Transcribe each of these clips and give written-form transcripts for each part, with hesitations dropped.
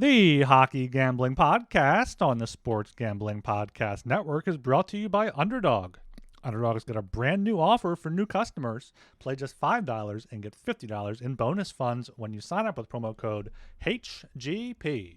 The Hockey Gambling Podcast on the Sports Gambling Podcast Network is brought to you by Underdog. Underdog has got a brand new offer for new customers. Play just $5 and get $50 in bonus funds when you sign up with promo code HGP.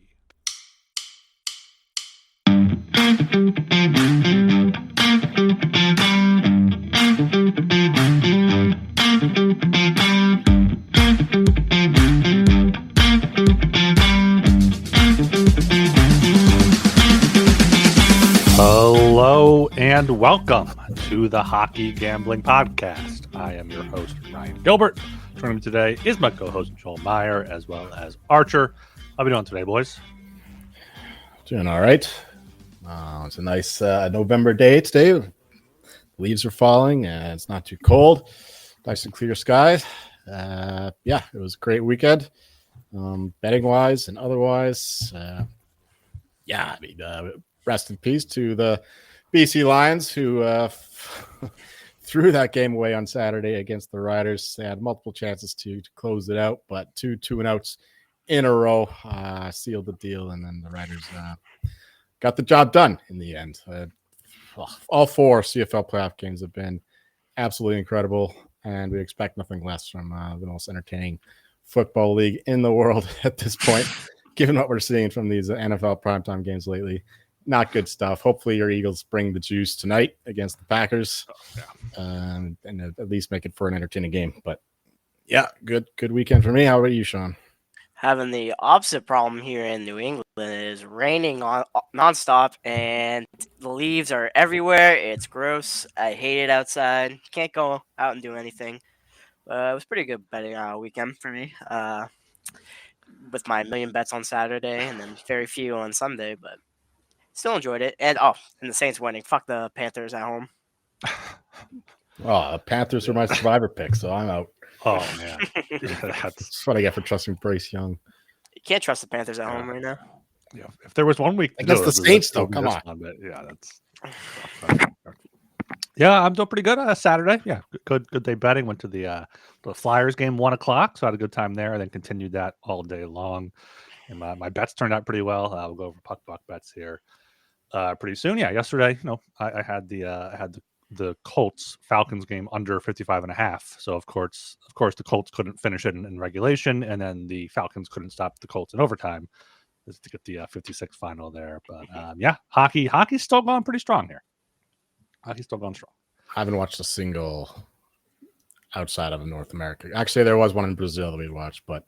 Hello and welcome to the Hockey Gambling Podcast. I am your host, Ryan Gilbert. Joining me today is my co-host, Joel Meyer, as well as Archer. How are we doing today, boys? Doing all right. It's a nice November day today. Leaves are falling and it's not too cold. Nice and clear skies. It was a great weekend, betting wise and otherwise. Rest in peace to the BC Lions who threw that game away on Saturday against the Riders. They had multiple chances to close it out, but two and outs in a row sealed the deal, and then the Riders got the job done in the end. All four CFL playoff games have been absolutely incredible, and we expect nothing less from the most entertaining football league in the world at this point, given what we're seeing from these NFL primetime games lately. Not good stuff. Hopefully your Eagles bring the juice tonight against the Packers and at least make it for an entertaining game. But yeah, good weekend for me. How about you, Sean? Having the opposite problem here in New England. It is raining nonstop and the leaves are everywhere. It's gross. I hate it outside. Can't go out and do anything. It was pretty good betting weekend for me with my million bets on Saturday and then very few on Sunday, but still enjoyed it. And the Saints winning. Fuck the Panthers at home. The Panthers are my survivor pick, so I'm out. Oh, man. That's what I get for trusting Bryce Young. You can't trust the Panthers at home right now. Yeah, if there was 1 week against the Saints, though, come on. I'm doing pretty good Saturday. Yeah, good day betting. Went to the Flyers game 1:00, so I had a good time there, and then continued that all day long. And my bets turned out pretty well. We'll go over puck bets here pretty soon. Yeah, yesterday, I had the Colts Falcons game under 55.5. So of course the Colts couldn't finish it in regulation, and then the Falcons couldn't stop the Colts in overtime to get the 56 final there. But hockey's still going pretty strong here. Hockey's still going strong. I haven't watched a single outside of North America. Actually, there was one in Brazil that we watched, but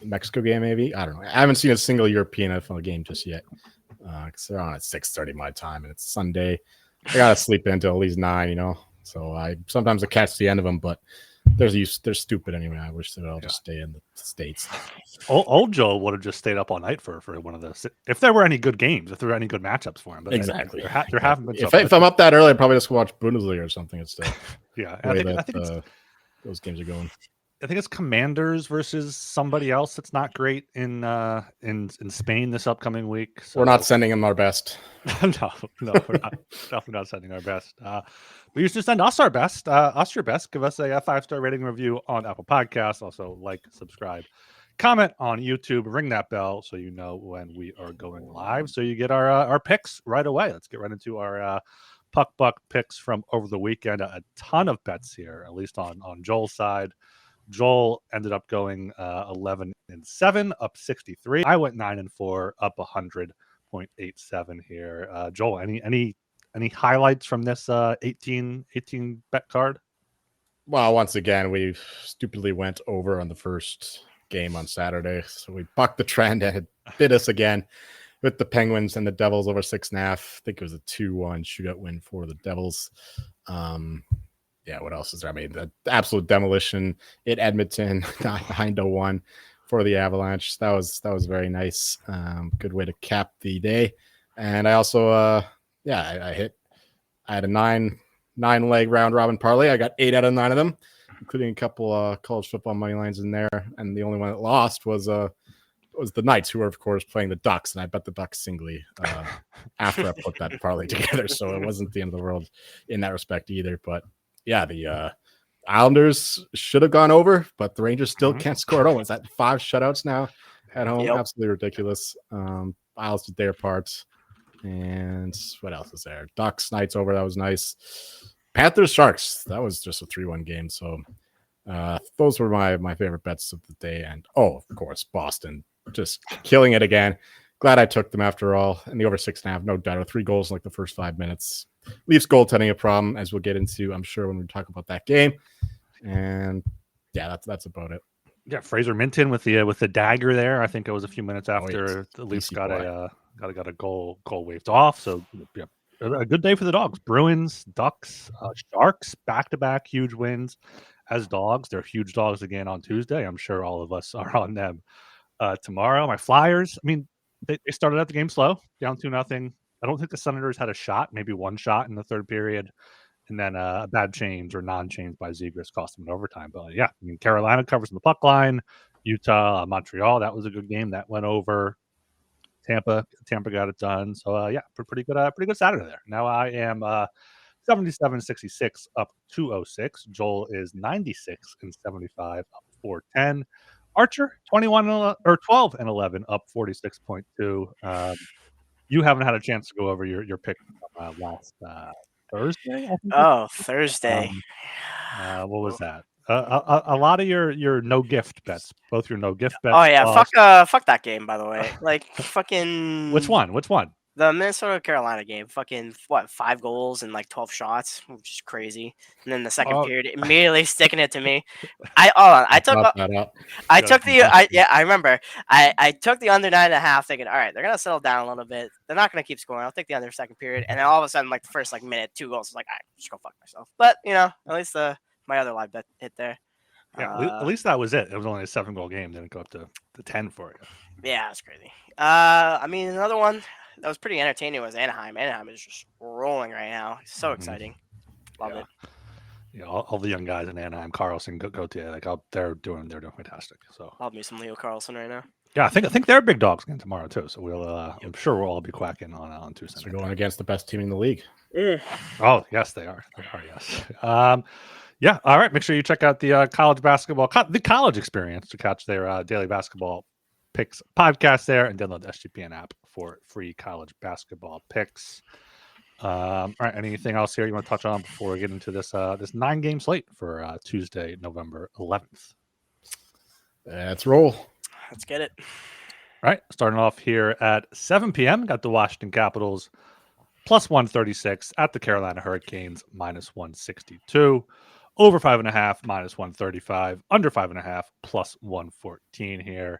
Mexico game maybe. I don't know. I haven't seen a single European NFL game just yet. Because they're on at 6:30 my time, and it's Sunday. I gotta sleep until at least 9, So I sometimes catch the end of them, but they're stupid anyway. I wish they'd all just stay in the States. Old Joe would have just stayed up all night for one of those. If there were any good games, if there were any good matchups for him, but exactly. There haven't been. If I'm up that early, I'd probably just watch Bundesliga or something instead. I think those games are going. I think it's Commanders versus somebody else that's not great in Spain this upcoming week. So. We're not sending them our best. No, we're not. Definitely not sending our best. We used to send us our best. Us your best. Give us a 5-star rating review on Apple Podcasts. Also, like, subscribe, comment on YouTube. Ring that bell so you know when we are going live. So you get our picks right away. Let's get right into our puck buck picks from over the weekend. A ton of bets here, at least on Joel's side. Joel ended up going 11-7, up 63. I went 9-4, up 100.87 here. Joel, any highlights from this 18 bet card? Well, once again, we stupidly went over on the first game on Saturday, so we bucked the trend and it bit us again with the Penguins and the Devils over 6.5. I think it was a 2-1 shootout win for the Devils. What else is there? I mean, the absolute demolition at Edmonton, 9-1 for the Avalanche. That was very nice. Good way to cap the day. And I also, I had a nine leg round robin parlay. I got 8 out of 9 of them, including a couple college football money lines in there. And the only one that lost was the Knights, who were of course playing the Ducks, and I bet the Ducks singly after I put that parlay together. So it wasn't the end of the world in that respect either. But yeah, the Islanders should have gone over, but the Rangers still can't score at all. Is that 5 shutouts now at home. Yep. Absolutely ridiculous. Isles did their parts. And what else is there? Ducks, Knights over. That was nice. Panthers, Sharks. That was just a 3-1 game. So those were my favorite bets of the day. And, of course, Boston just killing it again. Glad I took them after all. And the over 6.5, no doubt. 3 goals in like the first 5 minutes. Leafs goaltending a problem, as we'll get into, I'm sure, when we talk about that game. And, yeah, that's about it. Yeah, Fraser Minton with the dagger there. I think it was a few minutes after the Leafs Easy got boy. a goal waved off. So yeah, a good day for the Dogs. Bruins, Ducks, Sharks, back-to-back huge wins as dogs. They're huge dogs again on Tuesday. I'm sure all of us are on them tomorrow. My Flyers, I mean, they started out the game slow, down 2-0. I don't think the Senators had a shot, maybe one shot in the third period. And then a bad change or non-change by Zegras cost them an overtime. But yeah, I mean, Carolina covers the puck line. Utah, Montreal, that was a good game. That went over. Tampa got it done. So yeah, pretty good Saturday there. Now I am 77-66 up 206. Joel is 96-75 up 410. Archer 12-11 up 46.2. You haven't had a chance to go over your pick from last Thursday, I think. Oh, Thursday. What was that? A lot of your no gift bets, both your no gift bets. Oh yeah, lost. fuck that game, by the way. Like fucking. Which one? The Minnesota Carolina game. Fucking 5 goals and like 12 shots, which is crazy. And then the second period, immediately sticking it to me. I remember. I took the under 9.5, thinking, all right, they're gonna settle down a little bit. They're not gonna keep scoring. I'll take the under second period, and then all of a sudden, like the first minute, 2 goals. I was like, all right, just go fuck myself. But at least my other live bet hit there. Yeah, at least that was it. It was only a 7-goal game. Didn't go up to 10 for you. Yeah, that's crazy. I mean, another one that was pretty entertaining was Anaheim. Anaheim is just rolling right now. It's so exciting. Love it. Yeah, all the young guys in Anaheim, Carlson, Gauthier, they're doing fantastic. So love me some Leo Carlson right now. Yeah, I think they're big dogs again tomorrow too. So we'll I'm sure we'll all be quacking on Tuesday. So we're going against the best team in the league. Oh yes, they are. Yes. Yeah. All right. Make sure you check out the the college experience to catch their daily basketball picks podcast there, and download the SGPN app for free college basketball picks. All right. Anything else here you want to touch on before we get into this 9-game slate for Tuesday, November 11th? Let's roll. Let's get it. All right. Starting off here at 7 p.m. Got the Washington Capitals plus 136 at the Carolina Hurricanes minus 162. Over 5.5 minus 135. Under 5.5 plus 114 here.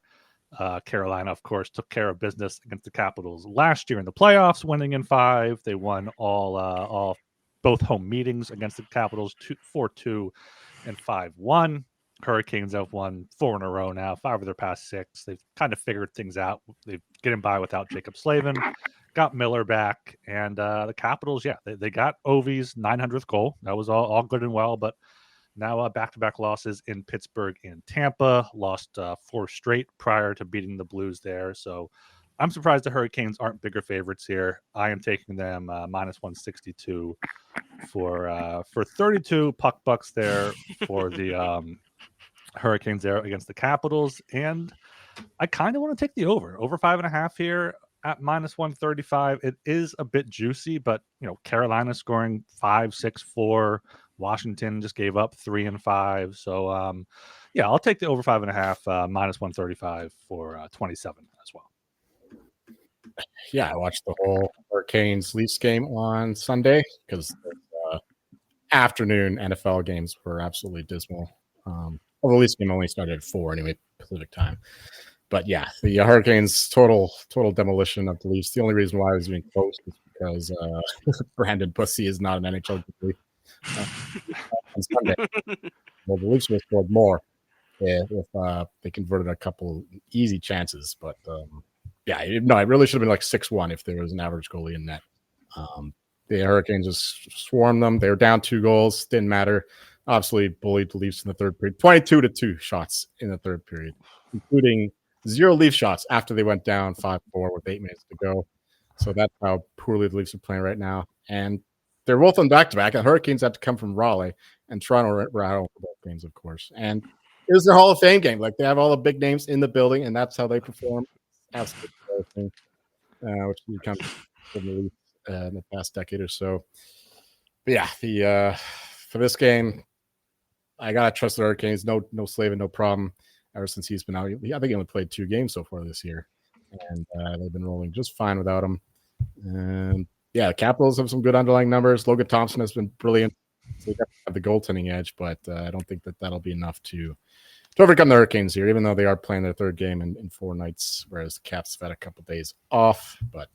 Carolina, of course, took care of business against the Capitals last year in the playoffs, winning in 5. They won both home meetings against the Capitals 4-2 and 5-1. Hurricanes have won 4 in a row now, 5 of their past 6. They've kind of figured things out. They're getting by without Jacob Slavin, got Miller back, and the Capitals, they got Ovi's 900th goal. That was all good and well, but now back-to-back losses in Pittsburgh and Tampa. Lost 4 straight prior to beating the Blues there. So I'm surprised the Hurricanes aren't bigger favorites here. I am taking them minus 162 for 32 puck bucks there for the Hurricanes there against the Capitals. And I kind of want to take the over 5.5 here at minus 135. It is a bit juicy, but Carolina scoring 5, 6, 4. Washington just gave up 3 and 5. So I'll take the over 5.5 minus 135 for 27 as well. Yeah, I watched the whole Hurricanes Leafs game on Sunday because the afternoon NFL games were absolutely dismal. The Leafs game only started at 4 anyway, Pacific time. But yeah, the Hurricanes total demolition of the Leafs. The only reason why I was being close is because Brandon Pussy is not an NHL goalie. On Sunday, well, the Leafs would have scored more if they converted a couple easy chances. But it really should have been like 6-1 if there was an average goalie in net. The Hurricanes just swarmed them. They were down 2 goals. Didn't matter. Obviously, bullied the Leafs in the third period. 22-2 shots in the third period, including 0 Leaf shots after they went down 5-4 with 8 minutes to go. So that's how poorly the Leafs are playing right now. And they're both on back-to-back. The Hurricanes had to come from Raleigh, and Toronto were out for both games, of course. And It was their Hall of Fame game. Like they have all the big names in the building, and that's how they perform. Absolutely embarrassing, which becomes in the past decade or so. But yeah, the for this game, I gotta trust the Hurricanes. No Slavin, no problem. Ever since he's been out, I think he only played 2 games so far this year, and they've been rolling just fine without him. And yeah, the Capitals have some good underlying numbers. Logan Thompson has been brilliant. So they have the goaltending edge, but I don't think that'll be enough to overcome the Hurricanes here, even though they are playing their 3rd game in 4 nights, whereas the Caps have had a couple days off. But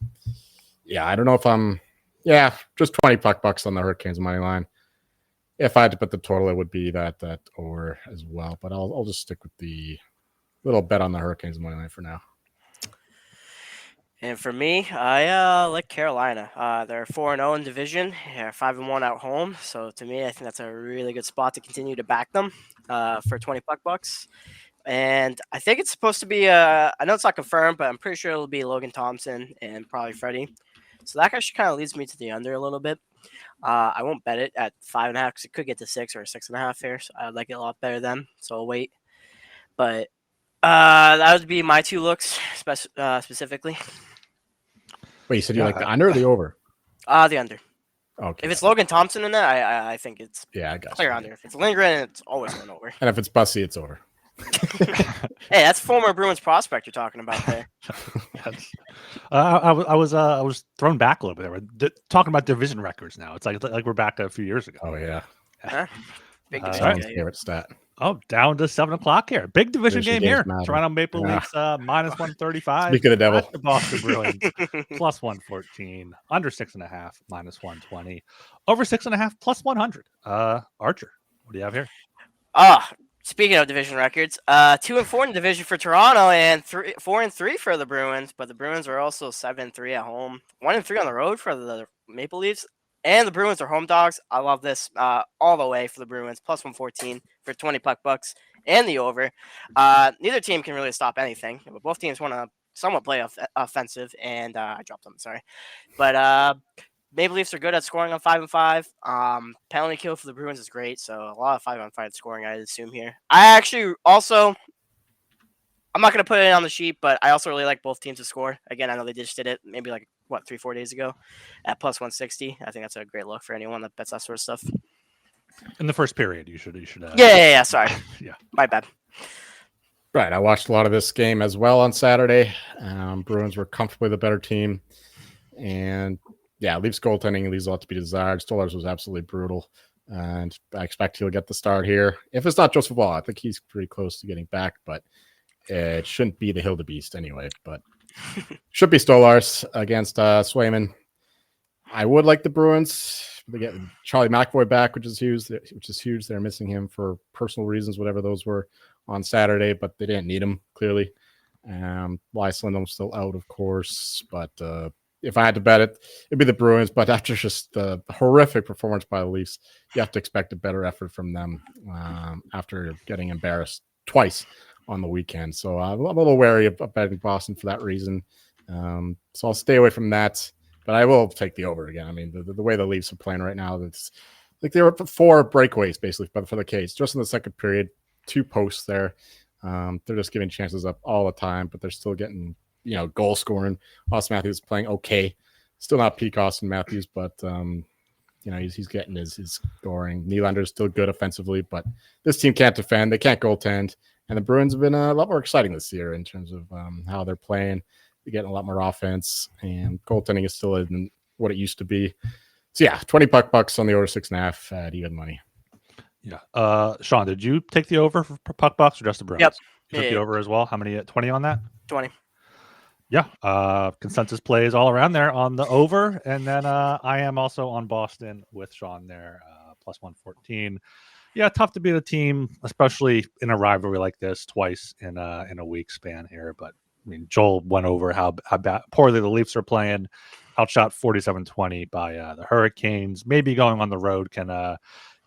yeah, I don't know if I'm just 20 bucks on the Hurricanes money line. If I had to put the total, it would be that over as well. But I'll just stick with the little bet on the Hurricanes money line for now. And for me, I like Carolina. They're 4-0 in division. They're 5-1 at home. So to me, I think that's a really good spot to continue to back them for 20 bucks. And I think it's supposed to be I know it's not confirmed, but I'm pretty sure it'll be Logan Thompson and probably Freddie. So that actually kind of leads me to the under a little bit. I won't bet it at 5.5 because it could get to 6 or 6.5 here. So I'd like it a lot better then. So I'll wait. But that would be my 2 looks specifically. Wait, you said you like the under or the over? The under. Okay. If it's Logan Thompson in that, I think it's I got clear under. If it's Lindgren, it's always going over. And if it's Bussy, it's over. Hey, that's former Bruins prospect you're talking about there. I was thrown back a little bit. We're talking about division records now. It's like we're back a few years ago. Oh yeah. Big Someone's favorite stat. Oh, down to 7:00 here. Big division game here. Matter. Toronto Maple Leafs minus 135. Speak of the devil. The Boston Bruins plus 114. Under 6.5 minus 120. Over 6.5 plus 100. Archer, what do you have here? Speaking of division records, 2-4 in the division for Toronto and 4-3 for the Bruins. But the Bruins are also 7-3 at home, 1-3 on the road for the Maple Leafs. And the Bruins are home dogs. I love this all the way for the Bruins. Plus 114 for 20 bucks and the over. Neither team can really stop anything. Both teams want to somewhat play offensive, and I dropped them. Sorry. But Maple Leafs are good at scoring on 5-5. Penalty kill for the Bruins is great. So a lot of 5-on-5 scoring, I assume, here. I actually also... I'm not going to put it on the sheet, but I also really like both teams to score. Again, I know they just did it maybe 3-4 days ago at plus 160. I think that's a great look for anyone that bets that sort of stuff. In the first period, you should. Yeah. Sorry. Yeah. My bad. Right. I watched a lot of this game as well on Saturday. Bruins were comfortably the better team. And yeah, Leafs goaltending leaves a lot to be desired. Stolarz was absolutely brutal. And I expect he'll get the start here. If it's not Joseph Woll, I think he's pretty close to getting back, but it shouldn't be the Hildebeest anyway, but should be Stolarz against Swayman. I would like the Bruins. They get Charlie McAvoy back, which is huge. They're missing him for personal reasons, whatever those were on Saturday, but they didn't need him, clearly. Lindholm's still out, of course, but if I had to bet it, it'd be the Bruins. But after just the horrific performance by the Leafs, you have to expect a better effort from them after getting embarrassed twice on the weekend. So I'm a little wary of betting Boston for that reason. So I'll stay away from that, but I will take the over again. I mean, the way the Leafs are playing right now, it's like they were 4 breakaways basically, but for the case, just in the second period, 2 posts there. They're just giving chances up all the time, but they're still getting, goal scoring. Austin Matthews is playing okay. Still not peak Austin Matthews, but he's getting his scoring. Nylander's still good offensively, but this team can't defend. They can't goaltend. And the Bruins have been a lot more exciting this year in terms of how they're playing. They're getting a lot more offense, and goaltending is still isn't what it used to be. So yeah, 20 bucks on the over 6.5 at even money. Yeah. Sean, did you take the over for puck bucks or just the Bruins? Yep. You took the over as well. How many? 20 on that? 20. Yeah. Consensus plays all around there on the over, and then I am also on Boston with Sean there, plus 114. Yeah, tough to beat a team, especially in a rivalry like this twice in a week span here. But I mean, Joel went over how poorly the Leafs are playing, outshot 47-20 by the Hurricanes. Maybe going on the road can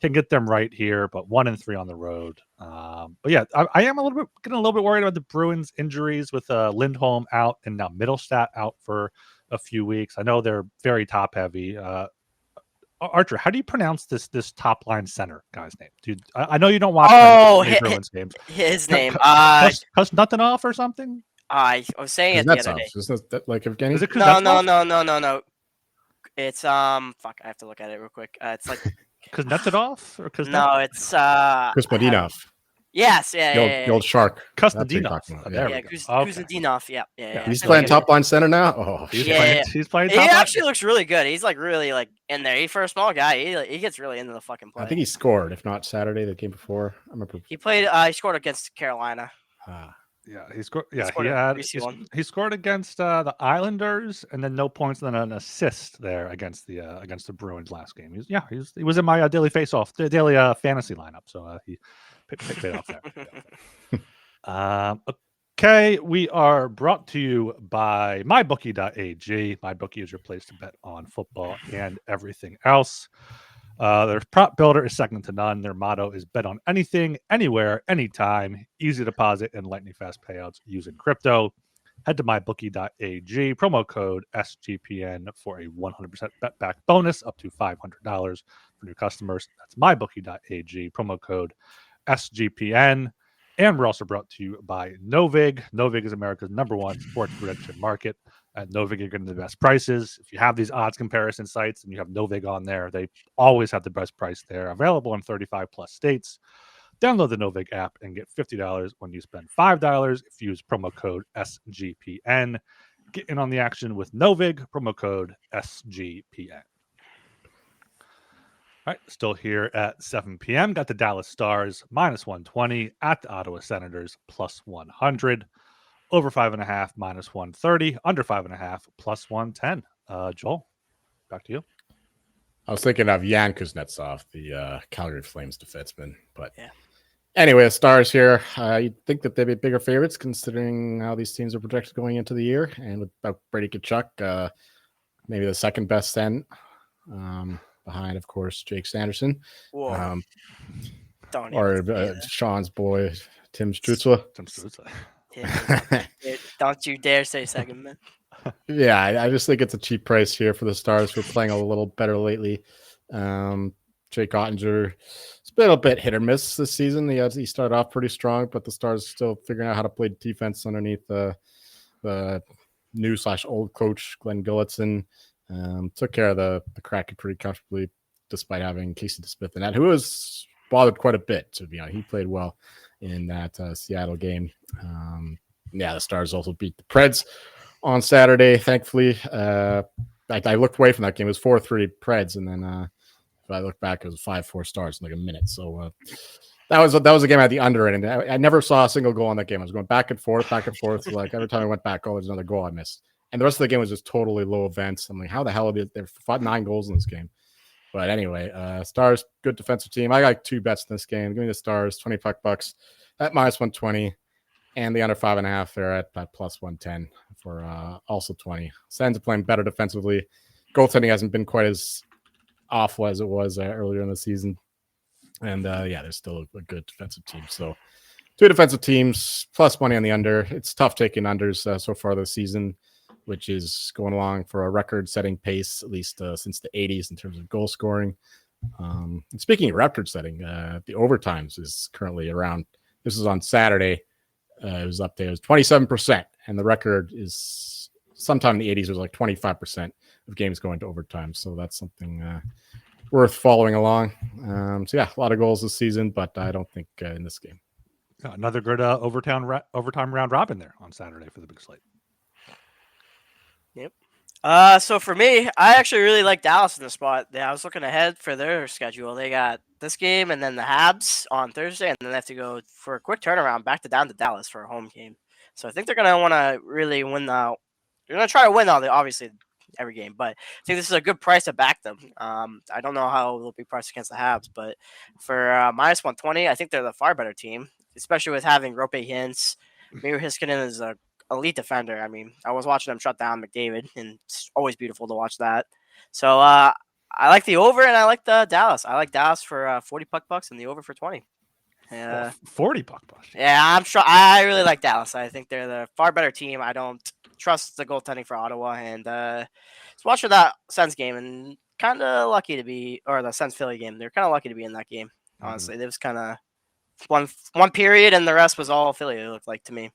get them right here, but 1-3 on the road. But yeah, I am getting a little bit worried about the Bruins injuries with Lindholm out and now Middlestat out for a few weeks. I know they're very top heavy. Archer, how do you pronounce this top line center guy's name? Dude, I know you don't watch many Bruins games. His name. Kuznetsov or something? I was saying it the other day. Isn't that like Evgeny? Is it No. It's fuck. I have to look at it real quick. It's like Kuznetsov or Kuznetsov? no, it's Kuznetsov. Yes, The old shark. Kuznetsov. Kuznetsov. Yeah. He's playing top line center now. Oh, he's playing. He actually looks really good. He's like really like in there. For a small guy, he gets really into the fucking play. I think he scored, if not Saturday, the game before. I remember he played. He scored against Carolina. Yeah, he scored. Yeah, he scored against the Islanders, and then no points, and then an assist there against the Bruins last game. He was in my daily face-off, the daily fantasy lineup, so he picked it off there. Okay, we are brought to you by mybookie.ag. MyBookie is your place to bet on football and everything else. Their prop builder is second to none. Their motto is bet on anything, anywhere, anytime. Easy deposit and lightning fast payouts using crypto. Head to mybookie.ag. Promo code SGPN for a 100% bet back bonus up to $500 for new customers. That's mybookie.ag. Promo code SGPN. And we're also brought to you by Novig. Novig is America's #1 sports prediction market. At Novig, you're getting the best prices. If you have these odds comparison sites and you have Novig on there, they always have the best price there. Available in 35 plus states. Download the Novig app and get $50 when you spend $5 if you use promo code SGPN. Get in on the action with Novig, promo code SGPN. All right, still here at 7 p.m. Got the Dallas Stars -120 at the Ottawa Senators +100. Over 5.5 -130. Under 5.5 +110. Joel, back to you. I was thinking of Yan Kuznetsov, the Calgary Flames defenseman. But anyway, the Stars here. You'd think that they'd be bigger favorites considering how these teams are projected going into the year. And without Brady Tkachuk, maybe the second best then. Behind, of course, Jake Sanderson. Or Sean's boy, Tim Stützle. Don't you dare say second, man. Yeah, I just think it's a cheap price here for the Stars for playing a little better lately. Jake Ottinger, it's been a bit hit or miss this season. He started off pretty strong, but the Stars still figuring out how to play defense underneath the new/old coach, Glenn Gilletson. Took care of the Kraken pretty comfortably, despite having Casey DeSmith in that, who was bothered quite a bit. So, he played well in that Seattle game. The Stars also beat the Preds on Saturday, thankfully. I looked away from that game. It was 4-3 Preds, and then if I look back, it was 5-4 Stars in like a minute. So that was a game I had the under in, and I never saw a single goal on that game. I was going back and forth. Like every time I went back, there's another goal I missed. And the rest of the game was just totally low events. I'm like, how the hell did they fought 9 goals in this game? But anyway, Stars, good defensive team. I got 2 bets in this game. Give me the Stars, $25 at -120, and the under 5.5 there at +110 for also 20. Sens are playing better defensively. Goaltending hasn't been quite as awful as it was earlier in the season. And there's still a good defensive team. So 2 defensive teams, plus money on the under. It's tough taking unders so far this season, which is going along for a record-setting pace, at least since the 80s in terms of goal scoring. And speaking of record-setting, the overtimes is currently around, this is on Saturday, it was up there, it was 27%, and the record is sometime in the 80s, it was like 25% of games going to overtime, so that's something worth following along. A lot of goals this season, but I don't think in this game. Another good overtime round robin there on Saturday for the big slate. Yep. So for me, I actually really like Dallas in the spot. I was looking ahead for their schedule. They got this game and then the Habs on Thursday, and then they have to go for a quick turnaround back down to Dallas for a home game. So I think they're gonna want to really win now. They're gonna try to win obviously every game, but I think this is a good price to back them. I don't know how they'll be priced against the Habs, but for -120, I think they're the far better team, especially with having Rope Hintz. Miro Heiskanen is a elite defender. I mean, I was watching him shut down McDavid, and it's always beautiful to watch that. So I like the over, and I like the Dallas. I like Dallas for $40 and the over for 20. $40. Yeah, I'm sure. I really like Dallas. I think they're the far better team. I don't trust the goaltending for Ottawa, and let's watch for that Sens game. And kind of lucky to be, or the Sens Philly game. They're kind of lucky to be in that game. Honestly, It was kind of one period, and the rest was all Philly. It looked like to me.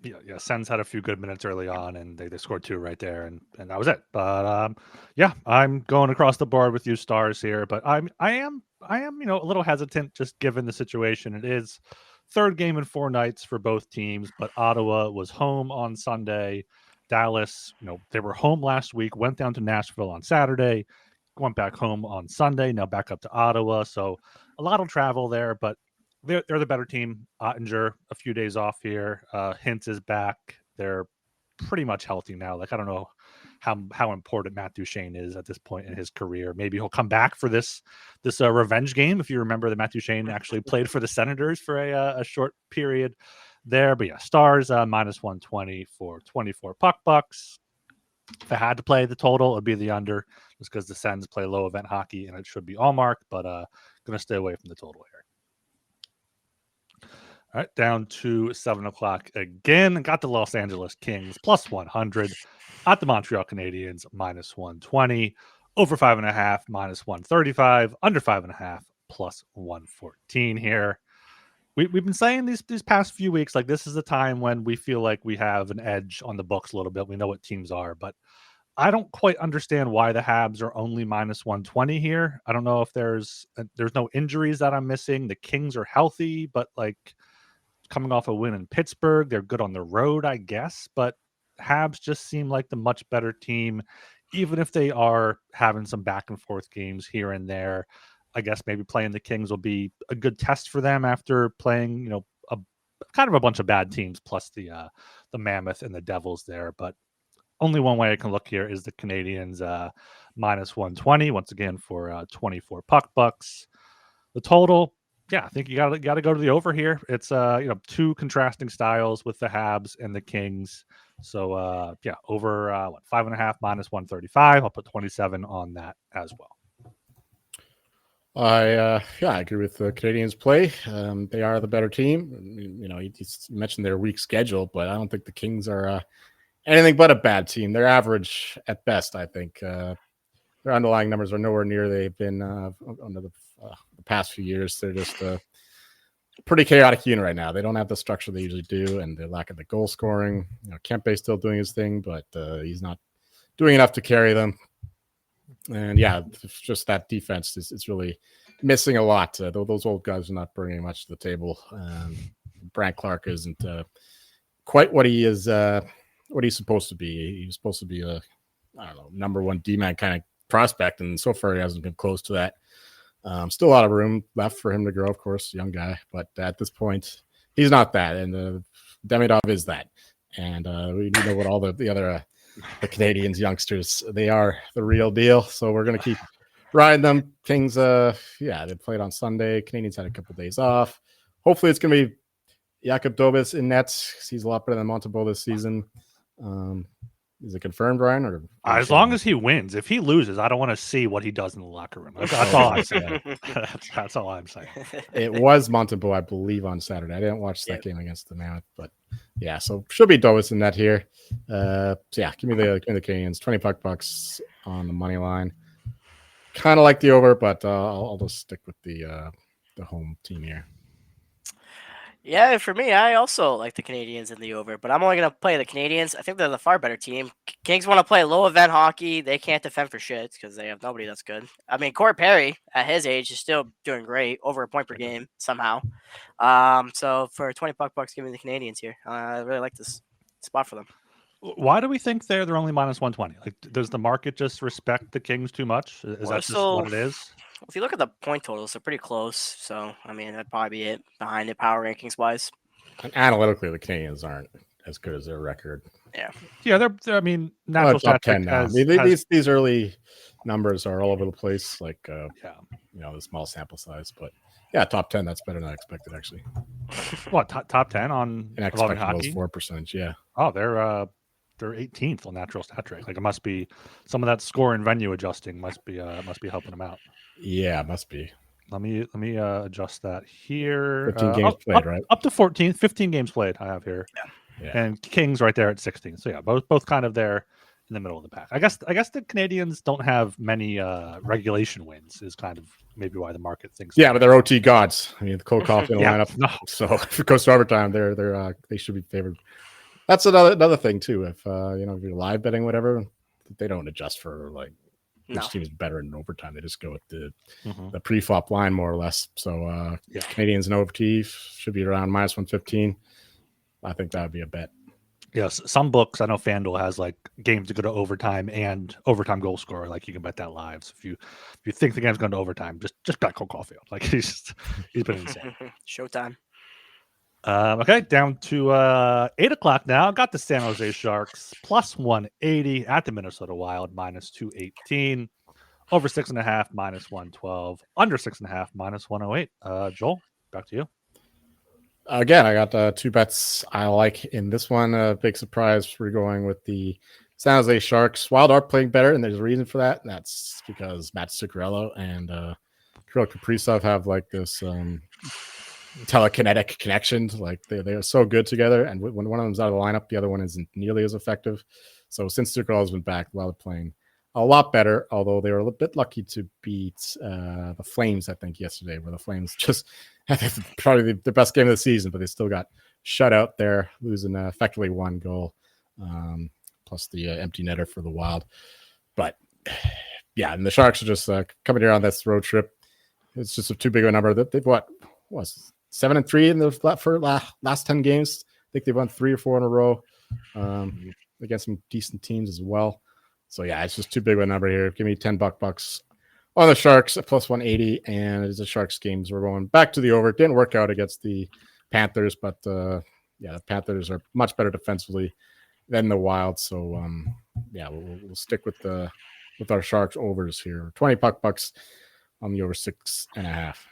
Yeah. Sens had a few good minutes early on, and they scored 2 right there, and that was it. But yeah, I'm going across the board with you Stars here, but I am a little hesitant just given the situation. It is third game in 4 nights for both teams, but Ottawa was home on Sunday. Dallas, they were home last week, went down to Nashville on Saturday, went back home on Sunday, now back up to Ottawa. So a lot of travel there, but they're the better team. Ottinger, a few days off here. Hintz is back. They're pretty much healthy now. Like, I don't know how important Matt Duchene is at this point in his career. Maybe he'll come back for this revenge game. If you remember that Matt Duchene actually played for the Senators for a short period there. But yeah, Stars minus 120 for 24 puck bucks. If I had to play the total, it'd be the under, just because the Sens play low event hockey and it should be all mark, but going to stay away from the total here. All right, down to 7 o'clock again. Got the Los Angeles Kings plus 100 at the Montreal Canadiens minus 120. Over 5.5 minus 135. Under 5.5 plus 114 here. We've been saying these past few weeks, like, this is the time when we feel like we have an edge on the books a little bit. We know what teams are, but I don't quite understand why the Habs are only minus 120 here. I don't know if there's no injuries that I'm missing. The Kings are healthy, but like, coming off a win in Pittsburgh, they're good on the road, I guess, but Habs just seem like the much better team, even if they are having some back and forth games here and there. I guess maybe playing the Kings will be a good test for them after playing, a kind of a bunch of bad teams, plus the Mammoth and the Devils there. But only one way I can look here is the Canadiens minus 120, once again for 24 puck bucks. The total, yeah, I think you got to go to the over here. It's 2 contrasting styles with the Habs and the Kings. So over 5.5 minus 135. I'll put 27 on that as well. I agree with the Canadiens' play. They are the better team. You mentioned their weak schedule, but I don't think the Kings are anything but a bad team. They're average at best, I think. Their underlying numbers are nowhere near they've been under the past few years. They're just a pretty chaotic unit right now. They don't have the structure they usually do, and they're lacking the goal scoring. Kempe's still doing his thing, but he's not doing enough to carry them. And yeah, it's just that defense is really missing a lot. Those old guys are not bringing much to the table. Brant Clark isn't quite what he is. What he's supposed to be. He's supposed to be a number 1 D-man kind of prospect, and so far he hasn't been close to that. Still a lot of room left for him to grow, of course, young guy, but at this point he's not that, and Demidov is that, and we know what all the other the Canadians youngsters, they are the real deal. So we're gonna keep riding them. Kings, they played on Sunday. Canadians had a couple of days off. Hopefully it's gonna be Jakub Dobes in nets. He's a lot better than Montembeault this season. Is it confirmed, Ryan? Or as long as he wins. If he loses, I don't want to see what he does in the locker room. That's all I'm saying. That's all I'm saying. It was Montembeault, I believe, on Saturday. I didn't watch that game against the Mammoth, but yeah, so should be Dobes in net here. Give me the Canadiens, 20 bucks on the money line. Kind of like the over, but I'll just stick with the home team here. Yeah, for me, I also like the Canadiens in the over, but I'm only going to play the Canadiens. I think they're the far better team. Kings want to play low event hockey. They can't defend for shit because they have nobody that's good. I mean, Corey Perry, at his age, is still doing great, over a point per game somehow. So for 20 bucks, give me the Canadiens here. I really like this spot for them. Why do we think they're only minus 120? Like, does the market just respect the Kings too much? Is that just what it is? If you look at the point totals, they're pretty close. So, I mean, that'd probably be it behind it power rankings wise. And analytically, the Canadiens aren't as good as their record. Yeah, they're I mean, natural top 10 now. These early numbers are all over the place, like the small sample size, but yeah, top 10. That's better than I expected, actually. What, top 10 on expected hockey? 4%. Yeah. Oh, they're 18th on natural stat rate. Like, it must be some of that score and venue adjusting must be helping them out. Yeah, it must be. Let me adjust that here. 15 games played, right? Up to 14, 15 games played I have here. Yeah. And Kings right there at 16. So yeah, both kind of there in the middle of the pack. I guess the Canadians don't have many regulation wins is kind of maybe why the market thinks. Yeah, but they're OT gods. I mean, the Cole Caulfield Yeah, lineup. no. So if it goes to overtime, they should be favored. That's another thing too. If if you're live betting, whatever, they don't adjust for like which team is better in overtime. They just go with the pre-flop line more or less. So Canadians in OT should be around -115. I think that would be a bet. Yes, some books I know FanDuel has like games to go to overtime and overtime goal scorer. Like you can bet that live. So if you think the game's going to overtime, just bet Cole Caulfield. Like he's been insane. Showtime. Okay, down to 8 o'clock now. Got the San Jose Sharks +180 at the Minnesota Wild -218. Over 6.5 -112. Under 6.5 -108. Joel, back to you. Again, I got 2 bets I like in this one. Big surprise. We're going with the San Jose Sharks. Wild are playing better, and there's a reason for that. And that's because Matt Zuccarello and Kirill Kaprizov have like this telekinetic connections. Like they are so good together. And when one of them's out of the lineup, the other one isn't nearly as effective. So since Zuccarello's been back, Wild are playing a lot better, although they were a bit lucky to beat the Flames, I think, yesterday, where the Flames just had probably the best game of the season, but they still got shut out there, losing effectively 1 goal, plus the empty netter for the Wild. But yeah, and the Sharks are just coming here on this road trip. It's just too big of a number. They've what was 7-3 in the last 10 games. I think they've won 3 or 4 in a row against some decent teams as well. So yeah, it's just too big of a number here. Give me $10 on the Sharks at +180, and it's the Sharks games. We're going back to the over. It didn't work out against the Panthers, but the Panthers are much better defensively than the Wild. So we'll stick with our Sharks overs here. $20 on the over 6.5.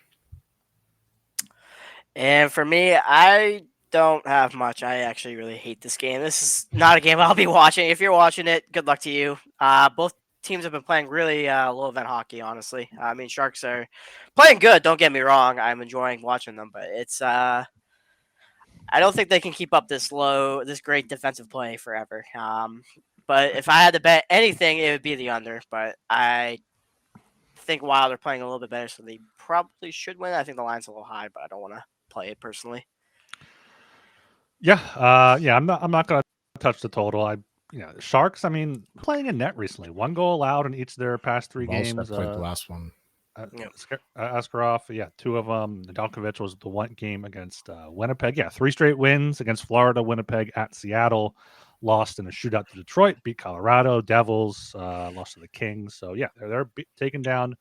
And for me, I don't have much. I actually really hate this game. This is not a game I'll be watching. If you're watching it, good luck to you. Both teams have been playing really low event hockey, honestly. I mean, Sharks are playing good, don't get me wrong. I'm enjoying watching them, but it's I don't think they can keep up this great defensive play forever. But if I had to bet anything, it would be the under. But I think Wild are playing a little bit better, so they probably should win. I think the line's a little high, but I don't want to play it personally. Yeah, I'm not going to touch the total. Sharks. I mean, playing in net recently. 1 goal allowed in each of their past 3 games. Played the last one. Askarov, 2 of them. Nedeljkovic was the 1 game against Winnipeg. 3 straight wins against Florida, Winnipeg, at Seattle. Lost in a shootout to Detroit. Beat Colorado, Devils. Lost to the Kings. So they're taking down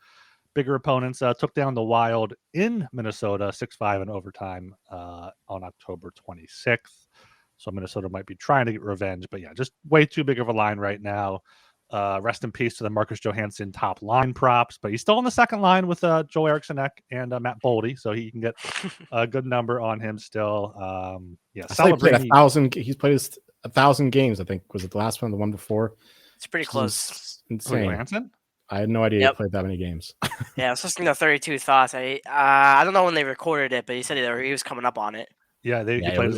bigger opponents. Took down the Wild in Minnesota 6-5 in overtime on October 26th. So Minnesota might be trying to get revenge, but just way too big of a line right now. Rest in peace to the Marcus Johansson top line props, but he's still on the second line with Joe Eriksson and Matt Boldy, so he can get a good number on him still. Celebrini. He's played 1,000 games, I think. Was it the last one, the one before? It's pretty close. Insane. Johansson? I had no idea he played that many games. Yeah, I was listening to 32 Thoughts. I don't know when they recorded it, but he said he was coming up on it. Yeah, he played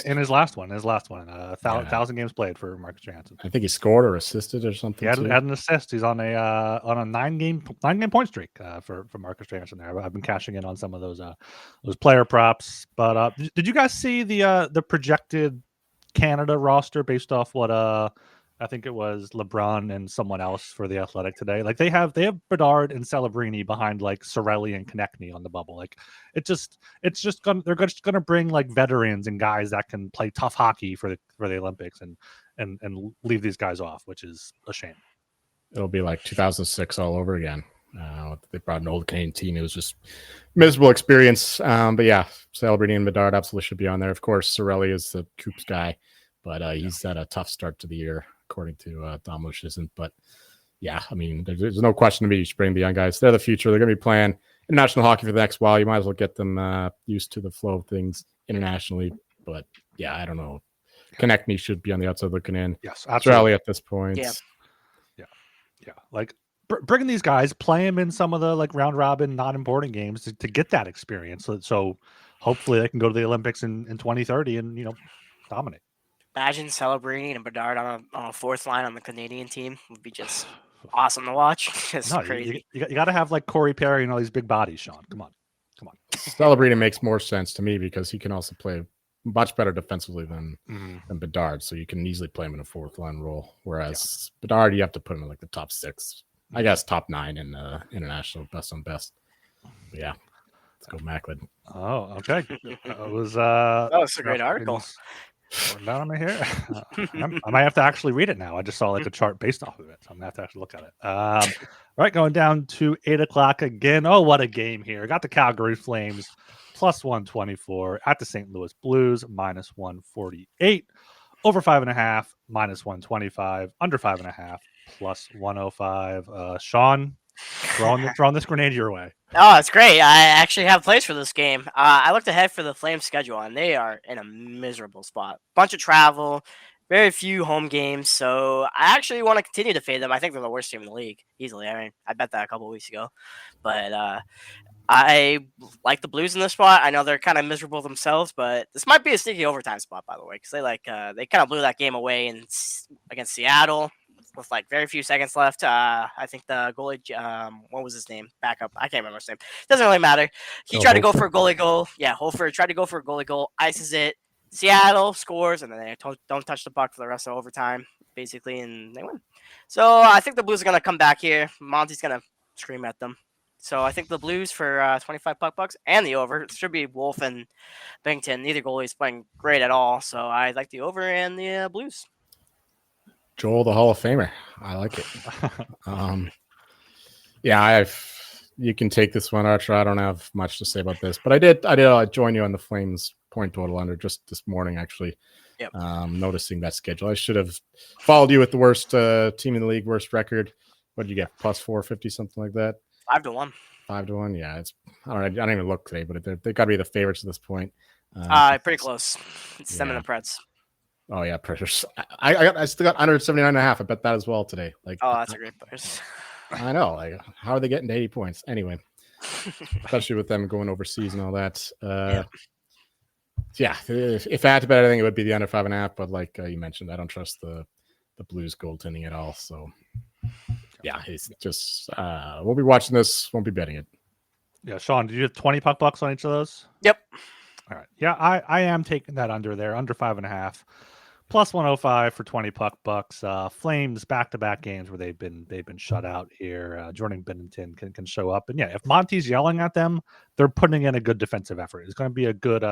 in his last one. 1,000 games played for Marcus Johansson. I think he scored or assisted or something. He had an assist. He's on a 9-game point streak for Marcus Johansson there. I've been cashing in on some of those player props. But did you guys see the projected Canada roster based off what I think it was LeBron and someone else for the Athletic today? Like they have Bedard and Celebrini behind like Sorelli and Konechny on the bubble. Like they're just gonna bring like veterans and guys that can play tough hockey for the Olympics and leave these guys off, which is a shame. It'll be like 2006 all over again. They brought an old Canadian team. It was just miserable experience. But yeah, Celebrini and Bedard absolutely should be on there. Of course, Sorelli is the Coops guy, but he's had a tough start to the year, according to Dom Lucian. But yeah, I mean, there's no question to me. You should bring the young guys. They're the future. They're going to be playing international hockey for the next while. You might as well get them used to the flow of things internationally. But yeah, I don't know. Konechny should be on the outside looking in. Yes, absolutely. At this point. Yeah. Like bringing these guys, play them in some of the like round robin, not important games to get that experience. So hopefully they can go to the Olympics in 2030 and dominate. Imagine celebrating and Bedard on a fourth line on the Canadian team would be just awesome to watch. Just No, crazy. you got to have like Corey Perry and all these big bodies, Sean. Come on. Celebrating makes more sense to me because he can also play much better defensively than Bedard, so you can easily play him in a fourth line role. Whereas Bedard, you have to put him in like the top 6, I guess top 9 in international best on best. But yeah, let's go Macklin. Oh, okay. It was That was a great article. Down on here. I might have to actually read it now. I just saw like a chart based off of it, so I'm gonna have to actually look at it. All right, going down to 8:00 again. Oh, what a game here! Got the Calgary Flames plus 124 at the St. Louis Blues minus 148, over 5.5 minus 125, under 5.5 plus 105. Sean, throwing this grenade your way. Oh, it's great. I actually have plays for this game. I looked ahead for the Flames schedule, and they are in a miserable spot. Bunch of travel, very few home games. So I actually want to continue to fade them. I think they're the worst team in the league, easily. I mean, I bet that a couple of weeks ago. But I like the Blues in this spot. I know they're kind of miserable themselves, but this might be a sneaky overtime spot, by the way, because they kind of blew that game away against Seattle with like very few seconds left. I think the goalie, what was his name? Backup. I can't remember his name. Doesn't really matter. He tried to go for a goalie goal. Yeah, Hofer tried to go for a goalie goal, ices it. Seattle scores, and then they don't touch the puck for the rest of overtime, basically, and they win. So I think the Blues are going to come back here. Monty's going to scream at them. So I think the Blues for 25 bucks and the over. It should be Wolf and Bington. Neither goalie is playing great at all. So I like the over and the Blues. Joel, the Hall of Famer. I like it. You can take this one, Archer. I don't have much to say about this, but I did join you on the Flames point total under just this morning, actually. Yep. Noticing that schedule. I should have followed you with the worst team in the league, worst record. What did you get? Plus 450, something like that? 5-1. 5-1. Yeah, it's. I don't even look today, but they got to be the favorites at this point. Pretty close. It's them and the Preds. Oh yeah, pressures. I still got under 79.5. I bet that as well today. Like, oh, that's a great price. I know. Like, how are they getting to 80 points? Anyway, especially with them going overseas and all that. Yeah, if I had to bet anything, it would be the under 5.5. But like you mentioned, I don't trust the Blues goaltending at all. So yeah, it's just we'll be watching this. Won't be betting it. Yeah, Sean, did you have 20 bucks on each of those? Yep. All right. Yeah, I am taking that under there, under 5.5. Plus 105 for 20 bucks. Flames back-to-back games where they've been shut out here. Jordan Binnington can show up, and yeah, if Monty's yelling at them, they're putting in a good defensive effort. It's going to be a good